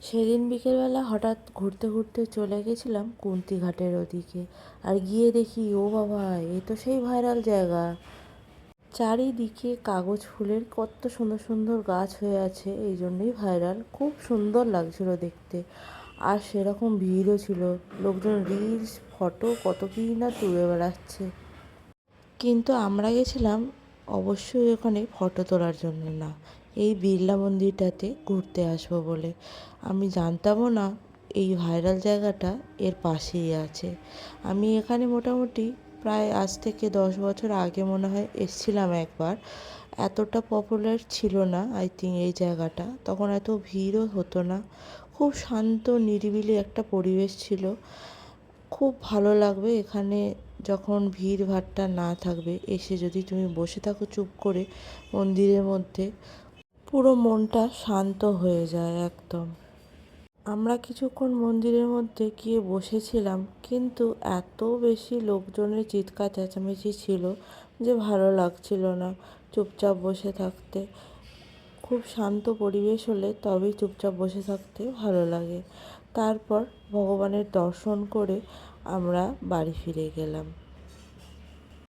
সেদিন বিকেলবেলা হঠাৎ ঘুরতে ঘুরতে চলে গেছিলাম কুন্তিঘাটের ওদিকে। আর গিয়ে দেখি, ও বাবা, এ তো সেই ভাইরাল জায়গা। চারিদিকে কাগজ ফুলের কত সুন্দর সুন্দর গাছ হয়ে আছে, এই জন্যই ভাইরাল। খুব সুন্দর লাগছিল দেখতে। আর সেরকম ভিড়ও ছিল, লোকজন রিলস ফটো কত কী না তুলে বেড়াচ্ছে। কিন্তু আমরা গেছিলাম অবশ্যই ওখানে ফটো তোলার জন্য না, এই বিড়লা মন্দিরটাতে ঘুরতে আসবো বলে। আমি জানতামও না এই ভাইরাল জায়গাটা এর পাশেই আছে। আমি এখানে মোটামুটি প্রায় আজ থেকে 10 বছর আগে মনে হয় এসছিলাম একবার। এতটা পপুলার ছিল না আই থিঙ্ক এই জায়গাটা, তখন এত ভিড়ও হতো না। খুব শান্ত নিরিবিলি একটা পরিবেশ ছিল। খুব ভালো লাগবে এখানে যখন ভিড় ভাট্টা না থাকবে। এসে যদি তুমি বসে থাকো চুপ করে মন্দিরের মধ্যে, পুরো মনটা শান্ত হয়ে যায় একদম। আমরা কিছুক্ষণ মন্দিরের মধ্যে গিয়ে বসেছিলাম, কিন্তু এত বেশি লোকজনের চিৎকার চেঁচামেচি ছিল যে ভালো লাগছিল না চুপচাপ বসে থাকতে। খুব শান্ত পরিবেশ হলে তবেই চুপচাপ বসে থাকতে ভালো লাগে। তারপর ভগবানের দর্শন করে আমরা বাড়ি ফিরে গেলাম।